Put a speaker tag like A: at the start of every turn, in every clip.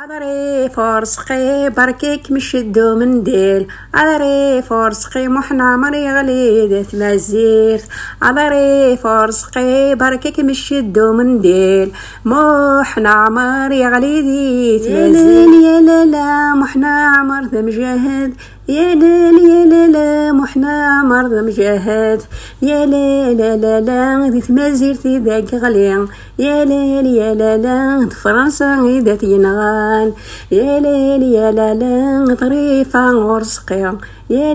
A: عذري فرسقي بركيك مشدو منديل عذري فرسقي محنا مري غليدة مزيرت عذري فرسقي بركيك مشدو منديل محنا مري غليدة مزيرت يا لالا محنا عمر ذا مجاهد يا لالا محنا مرض مجاهد يا لالا ذي تمازيرتي ذاك غليان يا لالا فرنسا غيدا تينغان يا لالا طريفة ورسقيا يا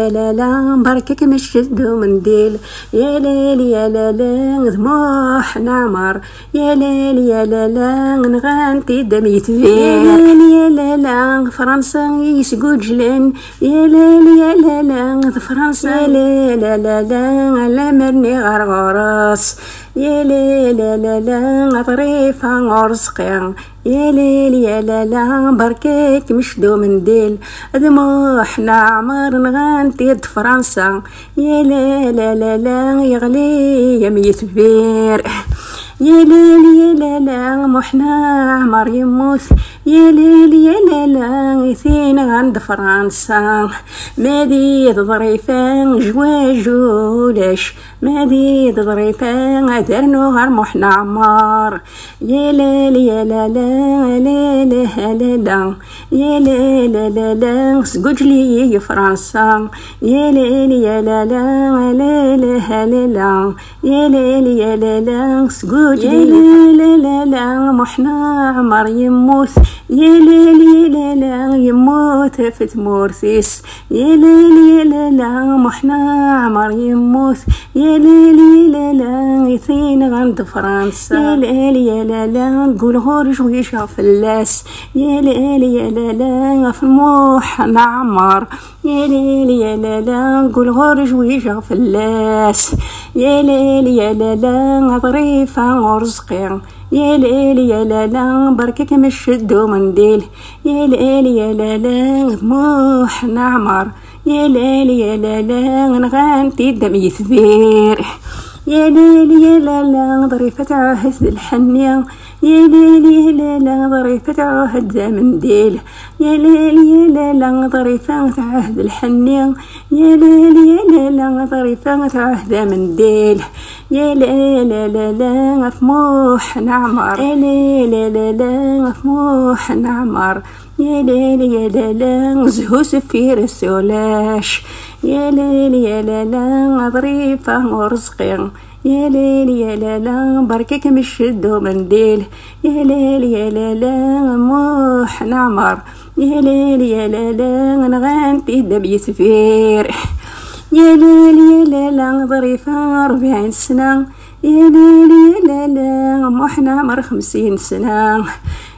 A: لالا بركك مشدو منديل يا لالا ذموح نعمر يا لالا نغانتي دميت فيه يا لالا فرنسا يسقو جلن يا لالا فرنسا يا لالا على مرني غرغراس يا لالا طريفة ورسقيا يا لالا بركيك مشدو منديل ذموح نعمر نغانتي فرنسا يا لالا يغلي يميت بير يا لالا محنا عمر يموت يا لالا يثين عند فرنسا مادي ظريفان جواجولش مادي ظريفان درنو غير محنا عمار يا لالا يا لالا سقوجلي يا فرنسا يا لالا يا لالا سقوجلي يا لالا محنا عمر يموت يا لالا يموت في تمورثيس يا لالا محنا عمر يموت يا لالا يثين غند فرنسا يا لالا نقول غور شويش فلاس يا لالا في موح نعمر يا لالا نقول غور شويش فلاس يا لالا ظريفة ورزقي يا لالا بركك مشدو منديل يا لالا طموح نعمر يا لالا نغانتي دمي ثبير يا لالا ظريفة عهد الحنية يا لالا ظريفة عهد منديل يا لالا ظريفة عهد الحنية يا لالا ظريفة عهد منديل يا لالا طموح نعمر يا لالا طموح نعمر يا لالا زهو سفير السولاش يا لالا ظريفة ورزقي يا لالا بركك مشدو منديل يا لالا موح نعمر يا لالا نغانتي دبي سفير يا لالا ظريفة 40 سنة يا لالا محنا مر 50 سنة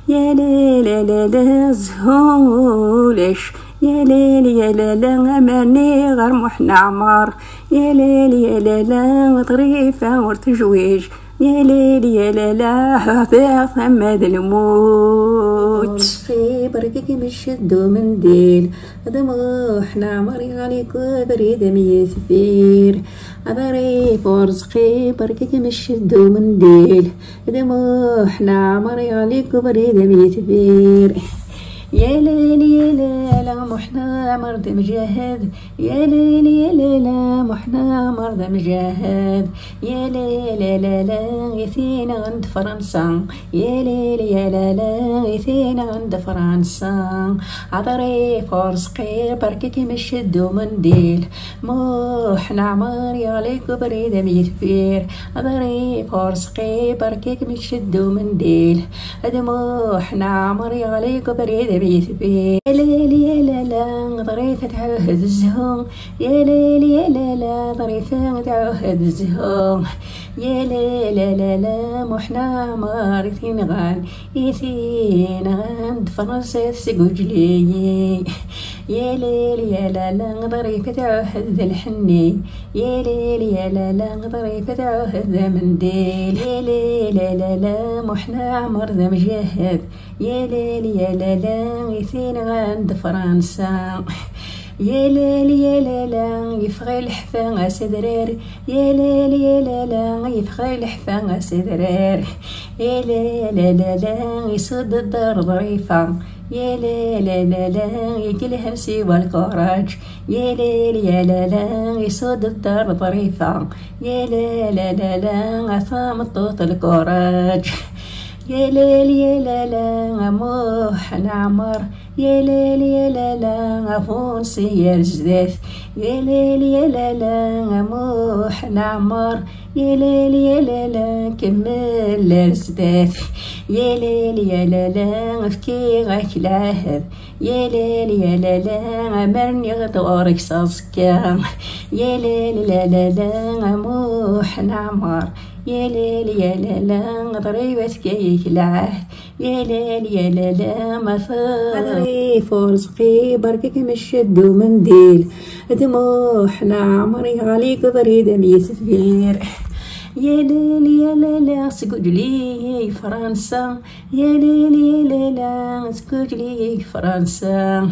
A: يا لالا زهولش يا لالا اماني غير محنا عمر يا لالا طريفة ورتجويج يا لالا حفاظ ثماد الموت في بركك مشدو منديل دموح نعمر عليك بريد ميثفير عذري فرزقي بركك مشدو منديل دموح نعمر عليك بريد ميثفير يا لالا محنا مرض مجاهد يا لالا محنا مرض مجاهد يا لالا غيثين عند فرنسا يا لالا غيثين عند فرنسا عذري فرسقي بركك مشدو منديل محنا عمر عليك بريد ميثفير عذري فرسقي بركك مشدو منديل دموحنا عمر عليك بريد يا لالا ظريفة عهد الزهور يا لالا ظريفة عهد الزهور يا لالا محنا مارثين غان يثين غان فرنسا سقوجلي يا لالا ظريفة عهد الحني يا لالا ظريفة عهد منديل يا لالا محنا عمر ذا مجاهد يا لالا غيثين عند فرنسا يا لالا يفغي الحفا سدرار يا لالا يفغي الحفا سدرار يا لا لا لا لا يصد الدار ظريفة، يا لا لا لا لا يقلها سوى الكراج، يا ليل يا لا لا يصد الدار ظريفة، يا لا لا لا لا ثام الطوط الكراج، يا ليل يا لا لا موح نعمر، يا ليل يا لا لا فونسي يا الجداث، يا ليل يا لا لا موح نعمر، يا ليل يا لا لا كمل الجداث، يا ليل يا لا لا فكي غاك العهد، يا ليل يا لا لا مرني غدورك صاصكا، يا ليل لا لا لا موح نعمر، يا ليل يا لا لا ضريبة كيك العهد، يا ليل يا لا لا ما ظريف ورزقي بركك مشد ومنديل، دموح نعمري عليك بريد ميت كبير، يا ليل يا لا لا سكوت لي فرنسا، يا ليل يا لا لا سكوت لي فرنسا،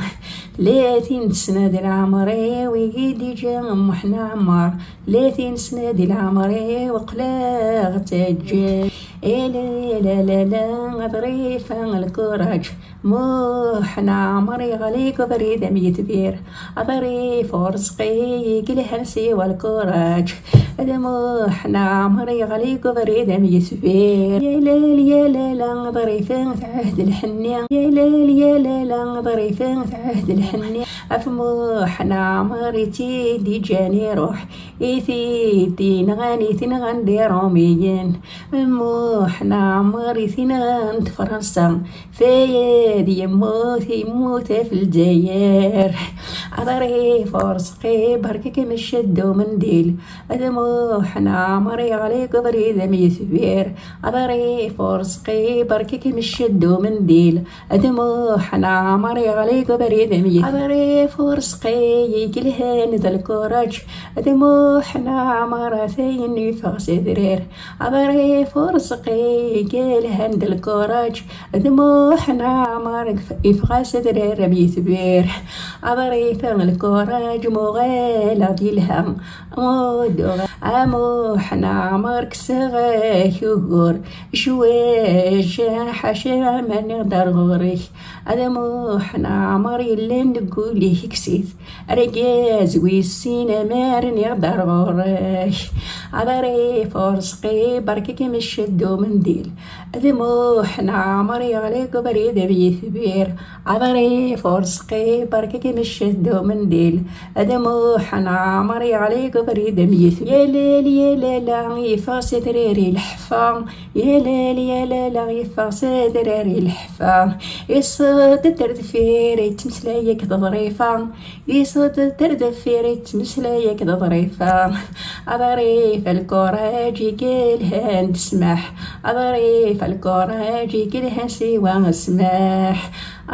A: 30 سنة ديال عمري ويجي جا محنا عمر، 30 سنة ديال عمري وقلاغ تاجي، يا لا لا لا لا ظريفة الكراج، محنا عمري غليك بريد ميت بير، ظريف ورزقي كلها سوى الكراج، محنا عمري غليك بريد ميت بير، يا ليل يا لا لا ظريفة في عهد الحنية، يا ليل يا لا لا ظريفة في عهد الحنية، أفموحنا عمري تيدي جاني روح، إيثي نغاني تنغندي روميين، موحنا عمري ثنغان فرنسا، فايد يموت في الجزائر، ظريف ورزقي بركك مشد ومنديل، موحنا عمري عليك بريد ميت بير، ظريف ورزقي بركك مشد ومنديل، موحنا عمري عليك بريد ميت، ظريف ورزقي كلهان ذا الكراج، موحنا عمر ثين يفغس درير، ظريف ورزقي كلهان ذا الكراج، موحنا عمر يفغس درير ميت بير، ظريف الكراج مغالى ديالها مودوغ، موحنا عمر كسغاك يغور شواش حاشا ما نقدر غوريك، موحنا عمر يلا نقول ليه كسيت رجاز ويسينا ما نقدر غوريك، ظريف ورزقي بركك مشد ومنديل، موحنا عمري عليك بريد بيت بير، ظريف ورزقي بركك مشد ومنديل، موحنا عمري عليك بريد بيت، يا ليل يا لا لا يفاس دراري الحفا، يا ليل يا لا لا يفاس دراري الحفا، يصد ترد فيري تمسلايك ظريفة، يصد ترد فيري تمسلايك ظريفة، ظريف الكراج يقلها نسمح، ظريف الكراج يقلها سوى سماح،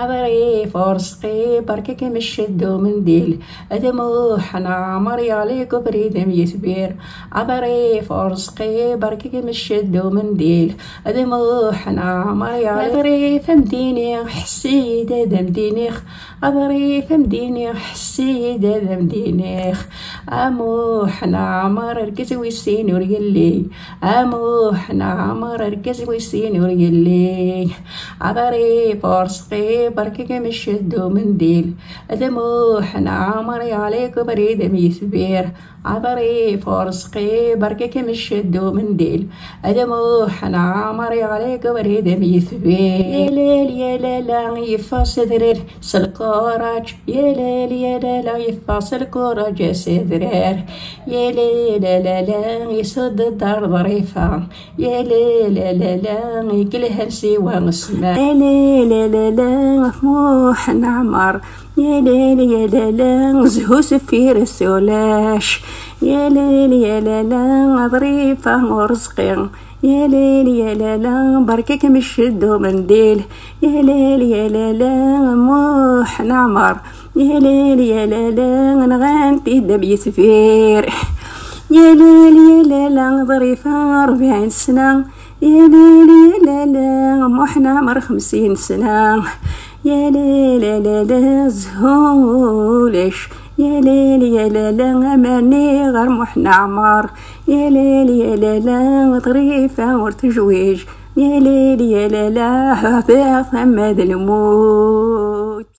A: ظريف ورزقي بركك مشد ومنديل، موحنا عمري عليك بريد ميت بير، ظريف ورزقي بركك مشد ومنديل، موحنا عمري عليك ظريف مديني حسيد هذا مدينيخ، ظريف مديني حسيد هذا مدينيخ، موحنا عمر ركز ويسين وريلي، موحنا عمر ركز ويسين وريلي، ظريف ورزقي بركك مشد ومنديل، موحنا عمري عليك بريد ميت بير، ظريف ورزقي بركك مشد ومنديل، موحنا عمري عليك بريد ميت بير، يا ليل يا لا لا يفاس درير سالكوراج، يا ليل يا لا لا يفاس الكوراج سدرير، يا ليل لا لا يصد الدار ظريفة، يا ليل لا لا يقلها سوى السماء، يا ليل لا لا موحنا عمر، يا ليل يا لا لا زهو سفير السولاش، يا ليل يا لا لا ظريفة ورزقي، يا ليل يا لا لا بركك مشد ومنديل، يا ليل يا لا لا موحنا عمر، يا ليل يا لا لا نغانتي دبي سفير، يا ليل يا لا لا ظريفة 40 سنة، يا ليل يا لا لا موحنا عمر 50 سنة، يا ليل يا لا لا زهولش، يا ليل يا لا لا اماني غير محنا عمر، يا ليل يا لا لا ظريفة ورتجويج، يا ليل يا لالا ضيع ثمد الموت.